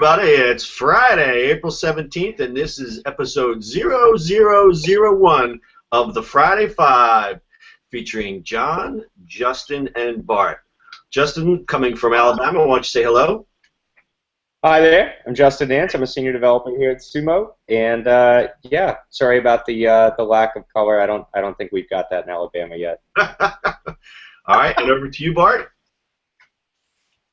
everybody. It's Friday, April 17th, and this is episode 0001 of the Friday Five, featuring John, Justin, and Bart. Justin, coming from Alabama, why don't you say hello? Hi there, I'm Justin Nance. I'm a senior developer here at SUMO, and yeah, sorry about the lack of color. I don't think we've got that in Alabama yet. All right, and over to you, Bart.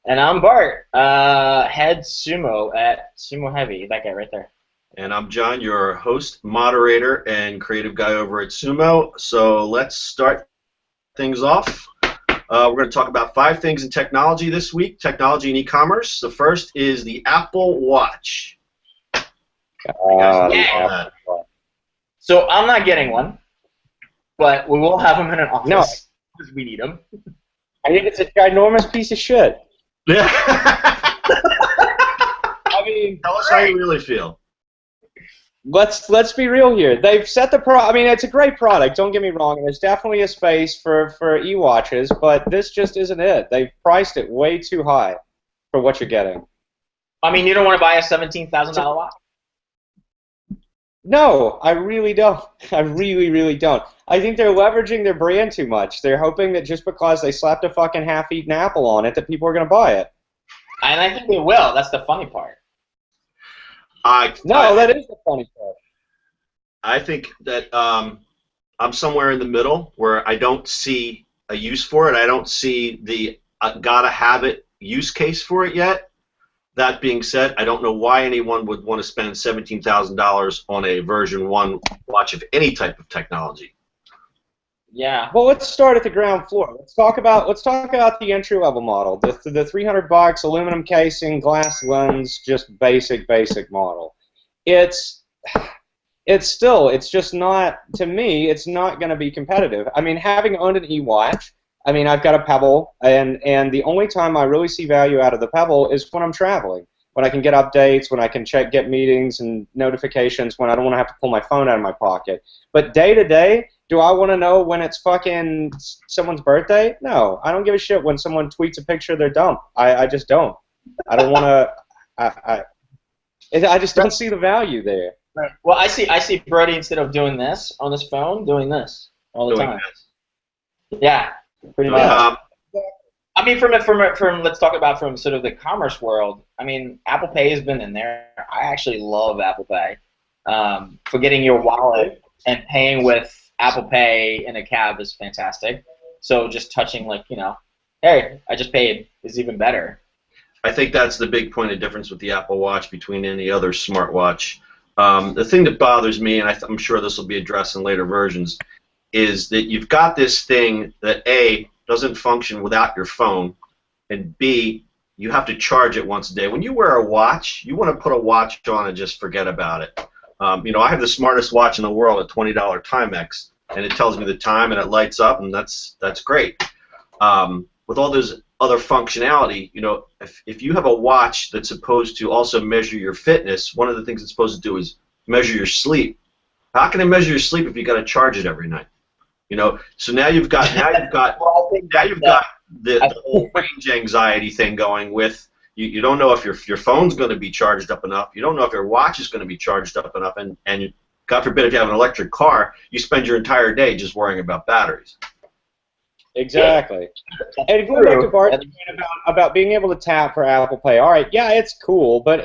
And I'm Bart, head sumo at Sumo Heavy, that guy right there. And I'm John, your host, moderator, and creative guy over at Sumo. So let's start things off. We're going to talk about 5 things in technology this week, technology and e-commerce. The first is the Apple Watch. Yeah. So I'm not getting one, but we will have them in an office because we need them. I think it's a ginormous piece of shit. Yeah. I mean, tell us how you really feel. Let's be real here. They've set the I mean, it's a great product. Don't get me wrong. There's definitely a space for e-watches, but this just isn't it. They've priced it way too high for what you're getting. I mean, you don't want to buy a $17,000 watch? No, I really don't. I really don't. I think they're leveraging their brand too much. They're hoping that just because they slapped a fucking half-eaten apple on it, that people are going to buy it. And I think they will. That's the funny part. That is the funny part. I think that I'm somewhere in the middle where I don't see a use for it. I don't see the gotta have it use case for it yet. That being said, I don't know why anyone would want to spend $17,000 on a version 1 watch of any type of technology. Yeah. Well, let's start at the ground floor. Let's talk about the entry-level model, the $300 aluminum casing, glass lens, just basic model. It's just not, to me, it's not going to be competitive. I mean, having owned an e-watch, I mean, I've got a Pebble, and the only time I really see value out of the Pebble is when I'm traveling, when I can get updates, when I can get meetings and notifications, when I don't want to have to pull my phone out of my pocket. But day to day, do I want to know when it's fucking someone's birthday? No, I don't give a shit when someone tweets a picture of their dump. I just don't. I don't want to. I just don't see the value there. Right. Well, I see Brody, instead of doing this on his phone, doing this all the time. Yeah, pretty much. I mean, from let's talk about from sort of the commerce world. I mean, Apple Pay has been in there. I actually love Apple Pay for getting your wallet and paying with Apple Pay in a cab is fantastic. So just touching, like, hey, I just paid is even better. I think that's the big point of difference with the Apple Watch between any other smartwatch. The thing that bothers me, and I'm sure this will be addressed in later versions, is that you've got this thing that A, doesn't function without your phone, and B, you have to charge it once a day. When you wear a watch, you want to put a watch on and just forget about it. I have the smartest watch in the world, a $20 Timex, and it tells me the time and it lights up, and that's great. With all this other functionality, if you have a watch that's supposed to also measure your fitness, one of the things it's supposed to do is measure your sleep. How can it measure your sleep if you got to charge it every night? So now you've got the whole range anxiety thing going with. You don't know if your phone's going to be charged up enough. You don't know if your watch is going to be charged up enough. And God forbid, if you have an electric car, you spend your entire day just worrying about batteries. Exactly. And going back to Bart's point about being able to tap for Apple Pay, all right, yeah, it's cool, but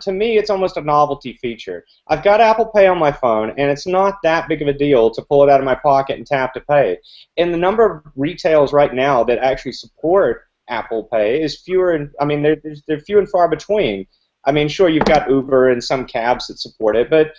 to me, it's almost a novelty feature. I've got Apple Pay on my phone, and it's not that big of a deal to pull it out of my pocket and tap to pay. And the number of retailers right now that actually support Apple Pay is fewer, and I mean, they're few and far between. I mean, sure, you've got Uber and some cabs that support it, but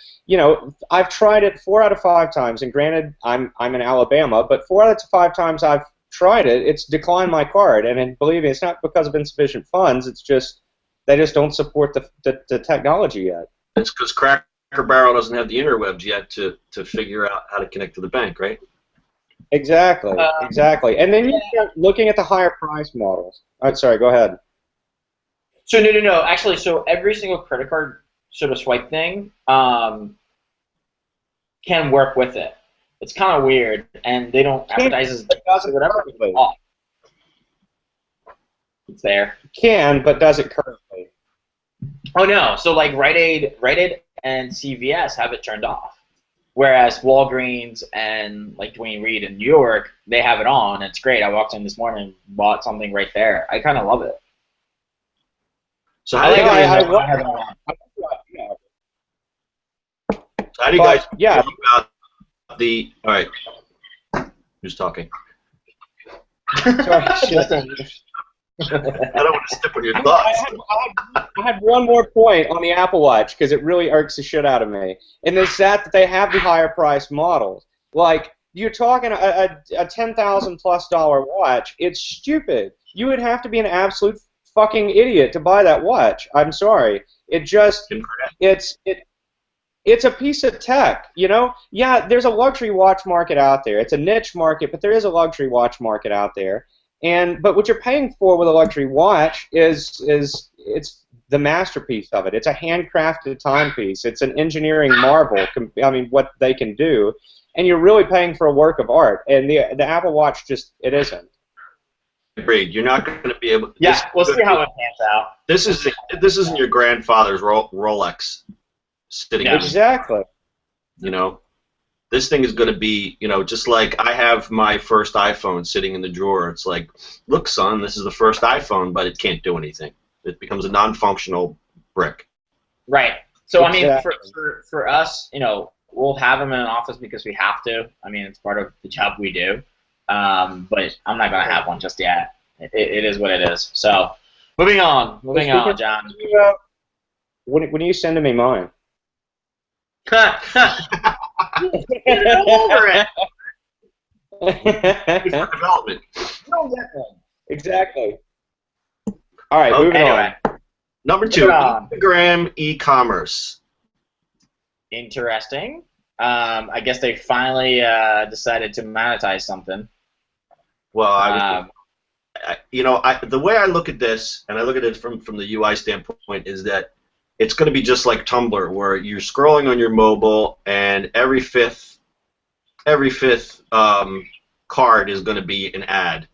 I've tried it 4 out of 5 times. And granted, I'm in Alabama, but 4 out of 5 times I've tried it, it's declined my card. And believe me, it's not because of insufficient funds. It's just they just don't support the technology yet. It's because Cracker Barrel doesn't have the interwebs yet to figure out how to connect to the bank, right? Exactly, exactly. And then you start looking at the higher price models. Sorry, go ahead. So no. Actually, so every single credit card sort of swipe thing can work with it. It's kind of weird, and they don't advertise as whatever. It's there. Can, but does it currently? Oh no, so like Rite Aid and CVS have it turned off, whereas Walgreens and like Dwayne Reed in New York, they have it on. It's great. I walked in this morning and bought something right there. I kind of love it. So how do you guys? How do you guys feel about the? All right, who's talking? Sorry, I don't want to step on your thoughts. I had one more point on the Apple Watch because it really irks the shit out of me, and it's that they have the higher priced models. Like you're talking a $10,000+ watch. It's stupid. You would have to be an absolute fucking idiot to buy that watch. I'm sorry. It's a piece of tech, you know? Yeah, there's a luxury watch market out there. It's a niche market, but there is a luxury watch market out there. But what you're paying for with a luxury watch is it's the masterpiece of it. It's a handcrafted timepiece. It's an engineering marvel. I mean, what they can do, and you're really paying for a work of art. And the Apple Watch it isn't. Agreed. You're not going to be able. Yeah, we'll see how it pans out. This isn't your grandfather's Rolex sitting. Yeah. Exactly. You know. This thing is going to be, you know, just like I have my first iPhone sitting in the drawer. It's like, look, son, this is the first iPhone, but it can't do anything. It becomes a non-functional brick. Right. So, exactly. I mean, for us, you know, we'll have them in an office because we have to. I mean, it's part of the job we do. But I'm not going to have one just yet. It is what it is. So, moving on, John. When are you sending me mine? Get over it. Development. Exactly. All right, moving on. Number 2, Instagram e-commerce. Interesting. I guess they finally decided to monetize something. Well, the way I look at this, and I look at it from the UI standpoint, is that it's going to be just like Tumblr, where you're scrolling on your mobile, and every fifth card is going to be an ad.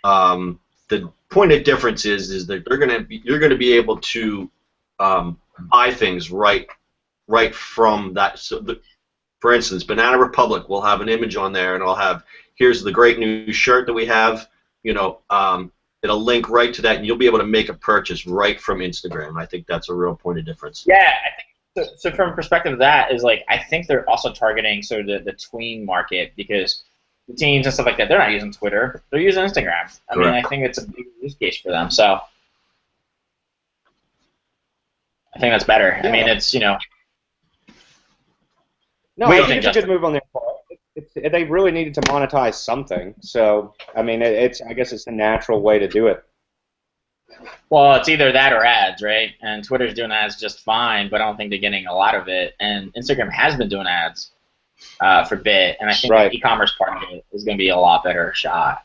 The point of difference is that you're going to be able to buy things right from that. So for instance, Banana Republic will have an image on there, and it'll have, here's the great new shirt that we have. You know, it'll link right to that, and you'll be able to make a purchase right from Instagram. I think that's a real point of difference. Yeah, I think so. From perspective of that is like, I think they're also targeting sort of the tween market, because the teens and stuff like that, they're not using Twitter, they're using Instagram. I mean, I think it's a big use case for them. So I think that's better. Yeah. I mean, it's, you know. No, I think it's a good move on their part. They really needed to monetize something, so I mean, I guess it's the natural way to do it. Well, it's either that or ads, right? And Twitter's doing ads just fine, but I don't think they're getting a lot of it. And Instagram has been doing ads for a bit, and I think the e-commerce part of it is going to be a lot better shot.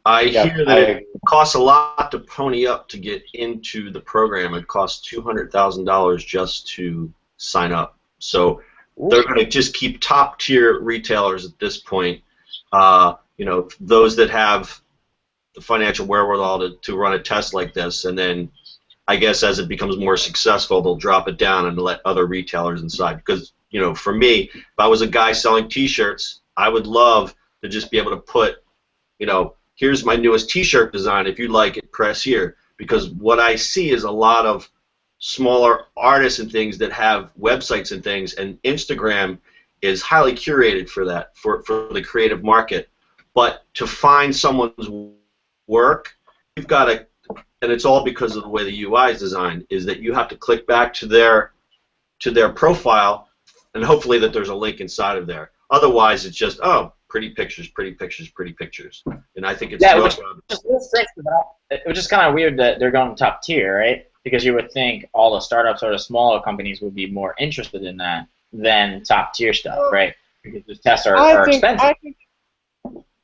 I hear that it costs a lot to pony up to get into the program. It costs $200,000 just to sign up. So they're going to just keep top-tier retailers at this point. You know, those that have the financial wherewithal to run a test like this, and then I guess as it becomes more successful, they'll drop it down and let other retailers inside. Because, you know, for me, if I was a guy selling T-shirts, I would love to just be able to put, you know, here's my newest T-shirt design. If you like it, press here. Because what I see is a lot of smaller artists and things that have websites and things, and Instagram is highly curated for that, for the creative market. But to find someone's work, you've got to, and it's all because of the way the UI is designed, is that you have to click back to their profile, and hopefully that there's a link inside of there. Otherwise, it's just, oh, pretty pictures, pretty pictures, pretty pictures. And I think it's it was just kind of weird that they're going top tier, right? Because you would think all the startups or the smaller companies would be more interested in that than top tier stuff, right? Because the tests are expensive.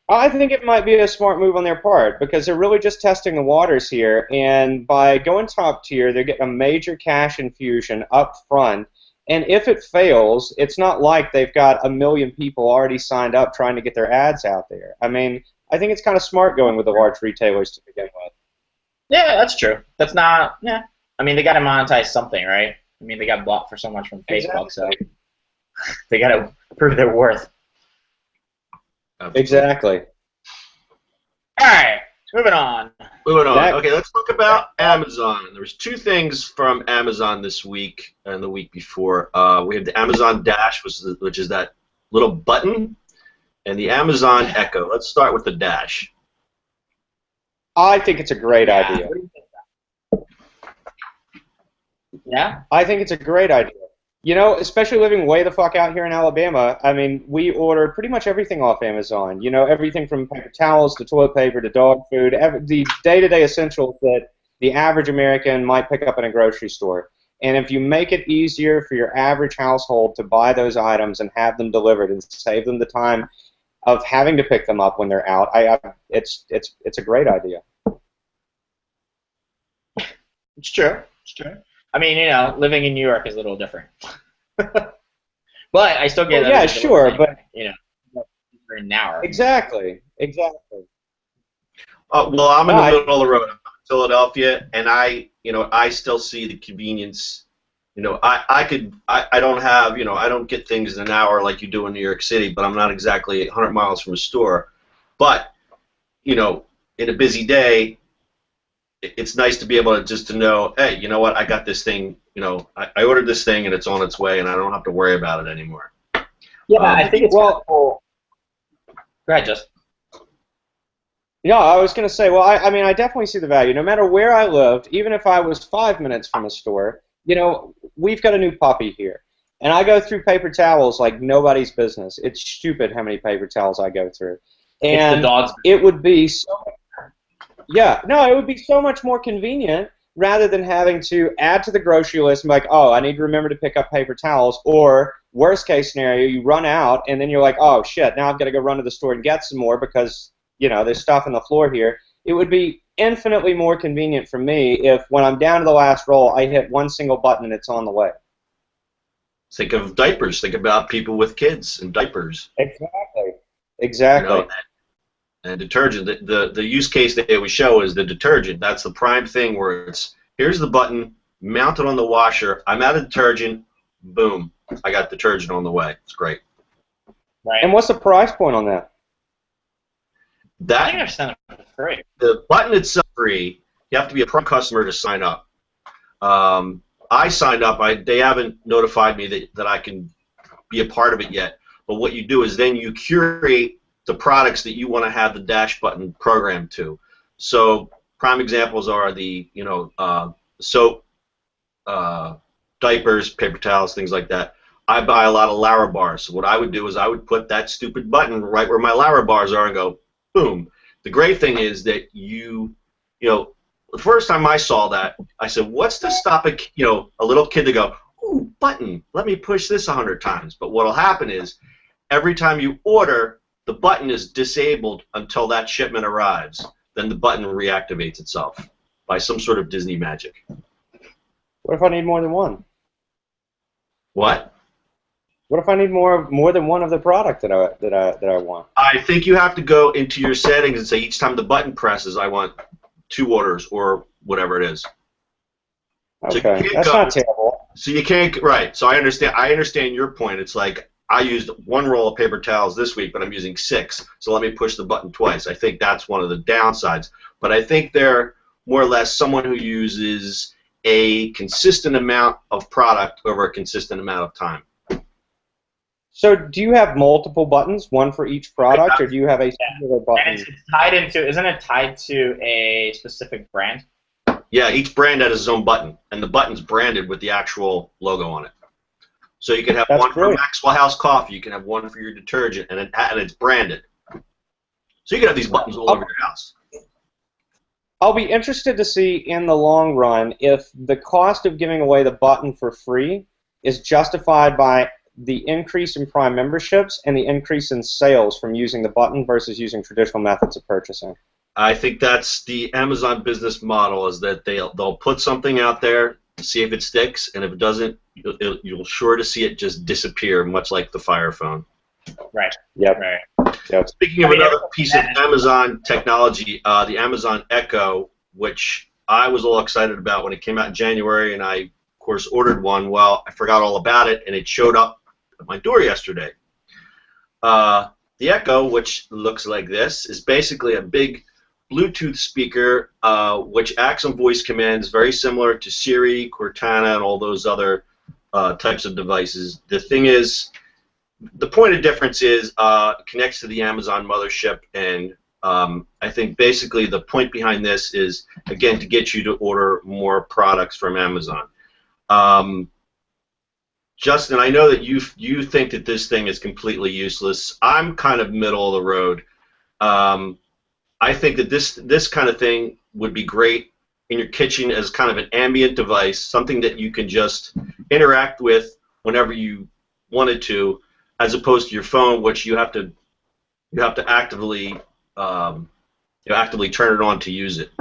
I think it might be a smart move on their part, because they're really just testing the waters here, and by going top tier, they're getting a major cash infusion up front, and if it fails, it's not like they've got 1 million people already signed up trying to get their ads out there. I mean, I think it's kind of smart going with the large retailers to begin with. Yeah, that's true. That's not, yeah. I mean, they got to monetize something, right? I mean, they got blocked for so much from Facebook, so they got to prove their worth. Exactly. All right, moving on. Okay, let's talk about Amazon. There was 2 things from Amazon this week and the week before. We have the Amazon Dash, which is that little button, and the Amazon Echo. Let's start with the Dash. I think it's a great idea. What do you think? Yeah? I think it's a great idea. You know, especially living way the fuck out here in Alabama, I mean, we order pretty much everything off Amazon. You know, everything from paper towels to toilet paper to dog food, the day-to-day essentials that the average American might pick up in a grocery store. And if you make it easier for your average household to buy those items and have them delivered and save them the time of having to pick them up when they're out, it's a great idea. It's true. It's true. I mean, you know, living in New York is a little different. But I still get yeah, sure, but you know, for an hour. Exactly. Well, I'm in the middle of the road. I'm in Philadelphia, and I still see the convenience. You know, I don't get things in an hour like you do in New York City, but I'm not exactly 100 miles from a store. But, you know, in a busy day, it's nice to be able to know, hey, you know what, I got this thing, you know, I ordered this thing and it's on its way and I don't have to worry about it anymore. Yeah, I think it's cool. Go ahead, Justin. Yeah, I was going to say, well, I mean, I definitely see the value. No matter where I lived, even if I was 5 minutes from a store, you know, we've got a new puppy here. And I go through paper towels like nobody's business. It's stupid how many paper towels I go through. And it would be so... Yeah, no, it would be so much more convenient rather than having to add to the grocery list and be like, oh, I need to remember to pick up paper towels, or worst case scenario, you run out and then you're like, oh shit, now I've got to go run to the store and get some more because, you know, there's stuff on the floor here. It would be infinitely more convenient for me if when I'm down to the last roll, I hit one single button and it's on the way. Think of diapers. Think about people with kids and diapers. Exactly. You know, and detergent, the use case that they would show is the detergent. That's the prime thing where it's, here's the button, mount it on the washer, I'm out of detergent, boom, I got detergent on the way. It's great. Right. And what's the price point on that? I think I've sent it for free. The button itself is free. You have to be a Prime customer to sign up. I signed up. They haven't notified me that I can be a part of it yet. But what you do is then you curate the products that you want to have the Dash button programmed to. So prime examples are the soap, diapers, paper towels, things like that. I buy a lot of Larabars. So what I would do is I would put that stupid button right where my Larabars are and go, boom. The great thing is that you know, the first time I saw that, I said, what's to stop a little kid to go, ooh, button, let me push this 100 times. But what'll happen is every time you order, the button is disabled until that shipment arrives. Then the button reactivates itself by some sort of Disney magic. What if I need more than one? What? What if I need more than one of the product that I want? I think you have to go into your settings and say each time the button presses, I want 2 orders or whatever it is. Okay, so that's not terrible. So you can't, right? So I understand your point. It's like, I used 1 roll of paper towels this week, but I'm using 6, so let me push the button twice. I think that's one of the downsides. But I think they're more or less someone who uses a consistent amount of product over a consistent amount of time. So do you have multiple buttons, one for each product, or do you have a singular button? And it's tied into, isn't it tied to a specific brand? Yeah, each brand has its own button, and the button's branded with the actual logo on it. So you can have one for Maxwell House Coffee, you can have one for your detergent, and it's branded. So you can have these buttons all over your house. I'll be interested to see in the long run if the cost of giving away the button for free is justified by the increase in Prime memberships and the increase in sales from using the button versus using traditional methods of purchasing. I think that's the Amazon business model, is that they'll put something out there, see if it sticks, and if it doesn't, you'll sure to see it just disappear, much like the Fire Phone. Right. Yep. Right. Speaking of another piece of Amazon technology, the Amazon Echo, which I was all excited about when it came out in January, and I, of course, ordered one. Well, I forgot all about it, and it showed up at my door yesterday. The Echo, which looks like this, is basically a big Bluetooth speaker which acts on voice commands, very similar to Siri, Cortana, and all those other types of devices. The thing is, the point of difference is it connects to the Amazon mothership, and I think basically the point behind this is, again, to get you to order more products from Amazon. Justin, I know that you think that this thing is completely useless. I'm kind of middle of the road. I think that this kind of thing would be great in your kitchen as kind of an ambient device, something that you can just interact with whenever you wanted to, as opposed to your phone, which you have to actively actively turn it on to use it.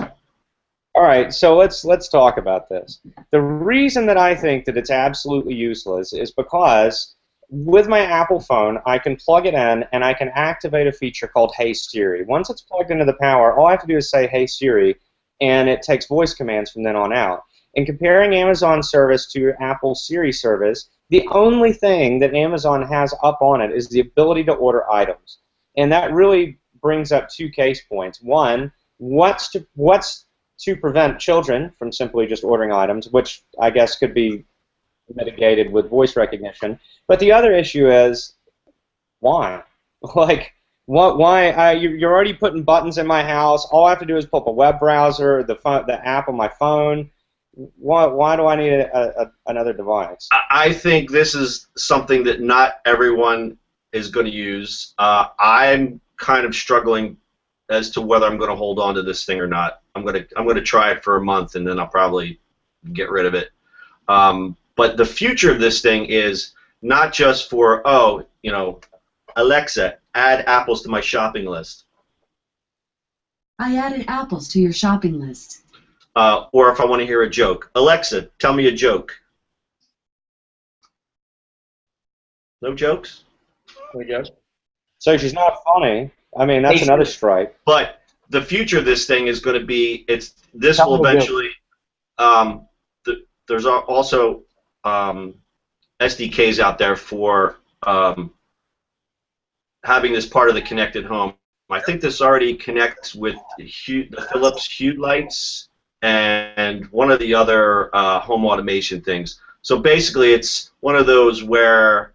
All right, so let's talk about this. The reason that I think that it's absolutely useless is because with my Apple phone, I can plug it in and I can activate a feature called Hey Siri. Once it's plugged into the power, all I have to do is say Hey Siri, and it takes voice commands from then on out. In comparing Amazon service to Apple Siri service, the only thing that Amazon has up on it is the ability to order items. And that really brings up two case points. One, what's to prevent children from simply just ordering items, which I guess could be mitigated with voice recognition. But the other issue is, why? Like, why? You're already putting buttons in my house. All I have to do is pull up a web browser, the app on my phone. Why do I need another device? I think this is something that not everyone is going to use. I'm kind of struggling as to whether I'm going to hold on to this thing or not. I'm going to try it for a month, and then I'll probably get rid of it. But the future of this thing is not just for, Alexa, add apples to my shopping list. I added apples to your shopping list. Or if I want to hear a joke, Alexa, tell me a joke. No jokes? No jokes. So she's not funny. I mean, that's another strike. But the future of this thing is going to be, this will eventually, there's also SDKs out there for having this part of the connected home. I think this already connects with the Philips Hue lights and one of the other home automation things. So basically it's one of those where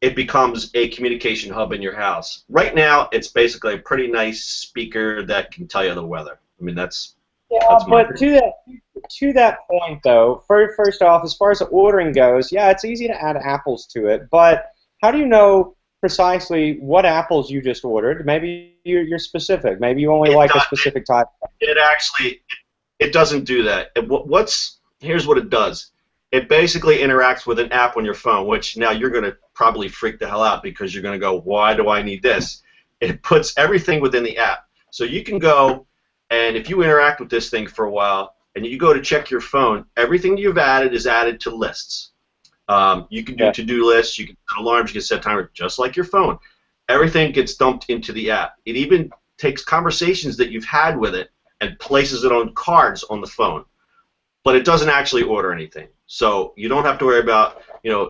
it becomes a communication hub in your house. Right now, it's basically a pretty nice speaker that can tell you the weather. I mean, that's but to that point, though, first off, as far as the ordering goes, yeah, it's easy to add apples to it, but how do you know precisely what apples you just ordered? Maybe you're specific. Maybe you only like a specific type. It doesn't do that. Here's what it does. It basically interacts with an app on your phone, which now you're going to probably freak the hell out because you're going to go, why do I need this? It puts everything within the app. So you can go, and if you interact with this thing for a while, and you go to check your phone, everything you've added is added to lists. You can do to-do lists, you can set alarms, you can set timers, just like your phone. Everything gets dumped into the app. It even takes conversations that you've had with it and places it on cards on the phone. But it doesn't actually order anything. So you don't have to worry about,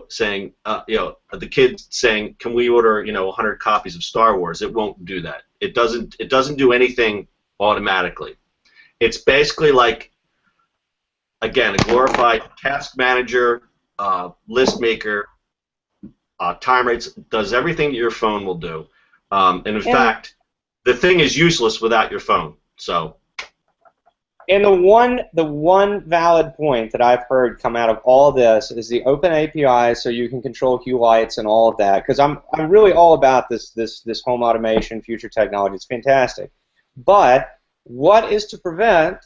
saying, the kids saying, can we order, 100 copies of Star Wars? It won't do that. It doesn't do anything automatically. It's basically like, again, a glorified task manager, list maker, time rates, does everything that your phone will do. And in fact, the thing is useless without your phone. So. And the one valid point that I've heard come out of all this is the open API, so you can control Hue lights and all of that. Because I'm really all about this home automation, future technology. It's fantastic. But what is to prevent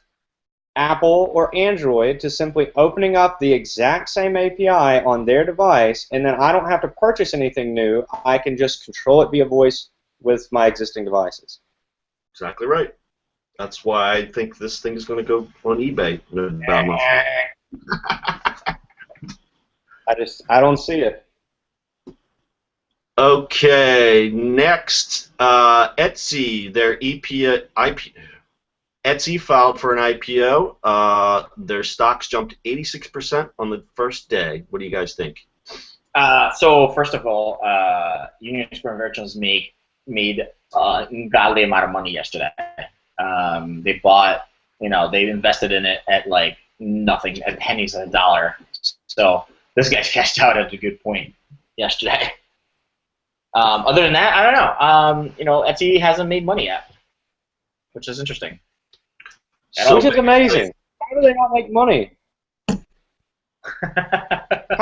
Apple or Android to simply opening up the exact same API on their device, and then I don't have to purchase anything new? I can just control it via voice with my existing devices. Exactly right. That's why I think this thing is going to go on eBay in about a month. I don't see it. Okay, next, Etsy, their IP Etsy filed for an IPO. Their stocks jumped 86% on the first day. What do you guys think? So first of all, Union Square Merchants made an ungodly amount of money yesterday. They bought, they invested in it at like nothing, at pennies on a dollar. So this guy's cashed out at a good point yesterday. Other than that, I don't know. Etsy hasn't made money yet, which is interesting. Which is amazing. How do they not make money? How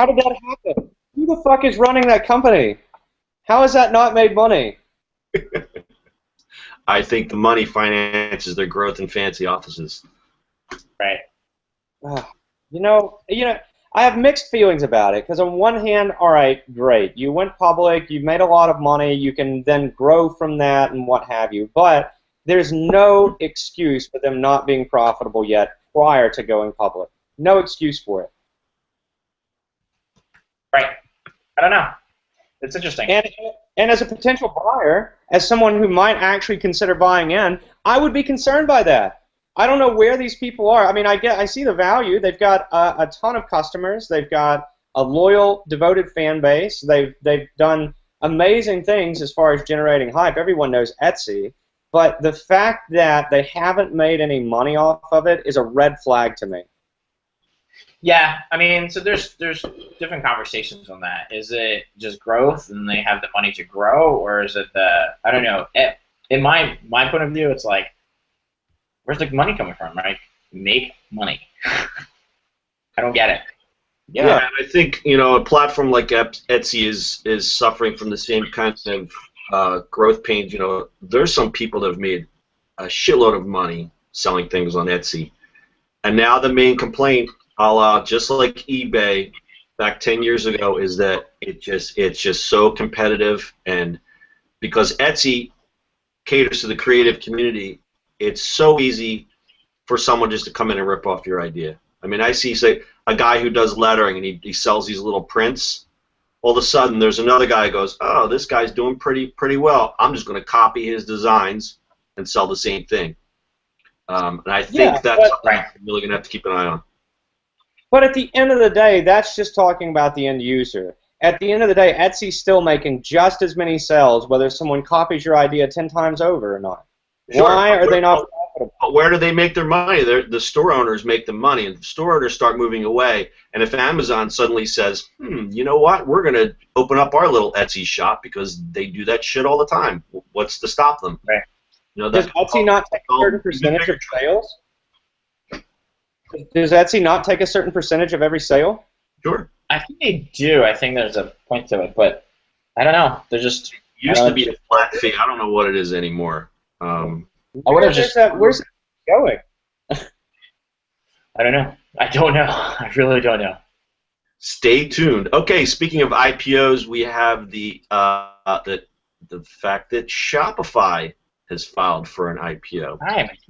did that happen? Who the fuck is running that company? How has that not made money? I think the money finances their growth in fancy offices. Right. I have mixed feelings about it, because on one hand, all right, great. You went public, you made a lot of money, you can then grow from that and what have you, but there's no excuse for them not being profitable yet prior to going public. No excuse for it. Right. I don't know. It's interesting. And as a potential buyer, as someone who might actually consider buying in, I would be concerned by that. I don't know where these people are. I mean, I see the value. They've got a ton of customers. They've got a loyal, devoted fan base. They've done amazing things as far as generating hype. Everyone knows Etsy. But the fact that they haven't made any money off of it is a red flag to me. Yeah, I mean, so there's different conversations on that. Is it just growth and they have the money to grow, or is it I don't know. In my point of view, it's like, where's the money coming from, right? Make money. I don't get it. Yeah, I think a platform like Etsy is suffering from the same kind of growth pains. There's some people that have made a shitload of money selling things on Etsy, and now the main complaint, just like eBay back 10 years ago, is that it's just so competitive, and because Etsy caters to the creative community, it's so easy for someone just to come in and rip off your idea. I mean, I see, say, a guy who does lettering and he sells these little prints. All of a sudden, there's another guy who goes, oh, this guy's doing pretty well. I'm just going to copy his designs and sell the same thing. And I think that's something I'm really going to have to keep an eye on. But at the end of the day, that's just talking about the end user. At the end of the day, Etsy's still making just as many sales, whether someone copies your idea 10 times over or not. Sure. Why are they not profitable? But where do they make their money? The store owners make the money, and the store owners start moving away. And if Amazon suddenly says, you know what, we're going to open up our little Etsy shop because they do that shit all the time, what's to stop them? Right. Does Etsy not take a certain percentage of sales? Does Etsy not take a certain percentage of every sale? Sure. I think they do. I think there's a point to it, but I don't know. They're just... It used to be a flat fee. I don't know what it is anymore. Where's that going? I don't know. I don't know. I really don't know. Stay tuned. Okay, speaking of IPOs, we have the fact that Shopify has filed for an IPO.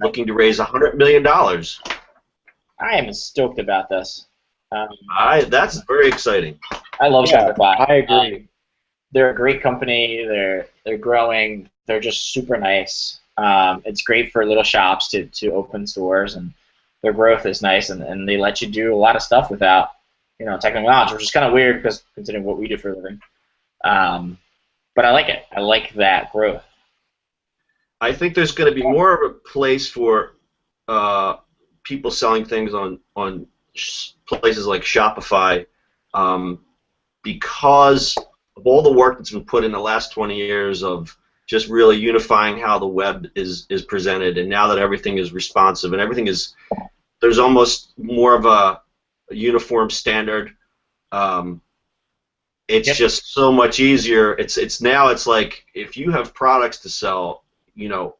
Looking to raise $100 million. I am stoked about this. That's very exciting. I love Shopify. I agree. They're a great company. They're growing. They're just super nice. It's great for little shops to open stores, and their growth is nice, and they let you do a lot of stuff without technical knowledge, which is kind of weird because considering what we do for a living. But I like it. I like that growth. I think there's going to be more of a place for people selling things on places like Shopify because of all the work that's been put in the last 20 years of just really unifying how the web is presented, and now that everything is responsive and everything is, there's almost more of a uniform standard. It's just so much easier. It's like if you have products to sell,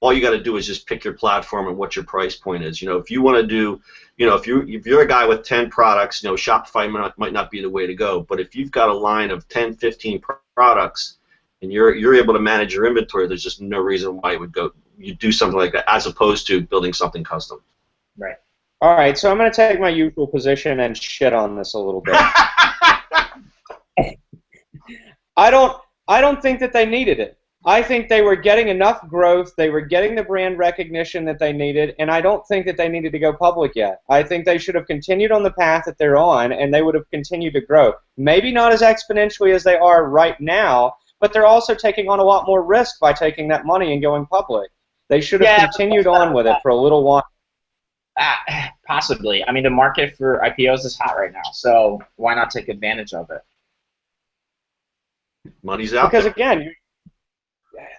all you got to do is just pick your platform and what your price point is. If you want to do, if you're a guy with 10 products, Shopify might not be the way to go. But if you've got a line of 10, 15 products, and you're able to manage your inventory, there's just no reason why you do something like that as opposed to building something custom. Right. All right, so I'm going to take my usual position and shit on this a little bit. I don't think that they needed it. I think they were getting enough growth, they were getting the brand recognition that they needed, and I don't think that they needed to go public yet. I think they should have continued on the path that they're on, and they would have continued to grow. Maybe not as exponentially as they are right now, but they're also taking on a lot more risk by taking that money and going public. They should have continued on with it for a little while. Possibly. I mean, the market for IPOs is hot right now, so why not take advantage of it? Money's out because there. Again,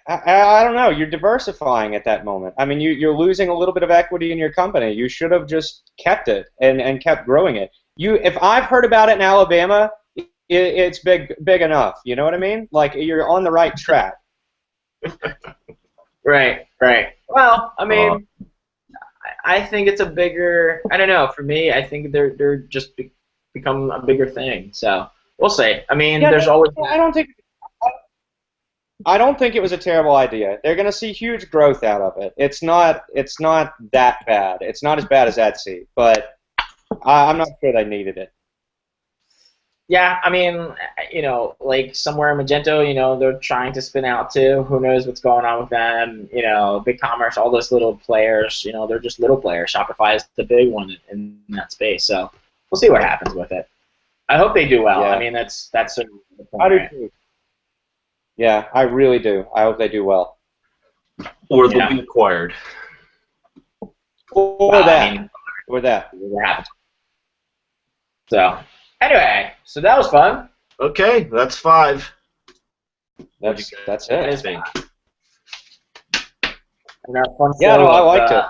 I don't know. You're diversifying at that moment. I mean, you're losing a little bit of equity in your company. You should have just kept it and kept growing it. If I've heard about it in Alabama, it's big enough. You know what I mean? Like, you're on the right track. Right. Well, I mean, I think it's a bigger. I don't know. For me, I think they're just become a bigger thing. So we'll see. I mean, there's always. I don't think it was a terrible idea. They're going to see huge growth out of it. It's not that bad. It's not as bad as Etsy, but I'm not sure they needed it. Yeah, I mean, like somewhere in Magento, they're trying to spin out too. Who knows what's going on with them? BigCommerce, all those little players, they're just little players. Shopify is the big one in that space. So we'll see what happens with it. I hope they do well. Yeah. I mean, that's certainly the point. I do too. Yeah, I really do. I hope they do well. Or they'll be acquired. Or that. Whatever happens. So, anyway, so that was fun. Okay, that's 5. That's it. I think. We got fun Yeah, no, I liked it.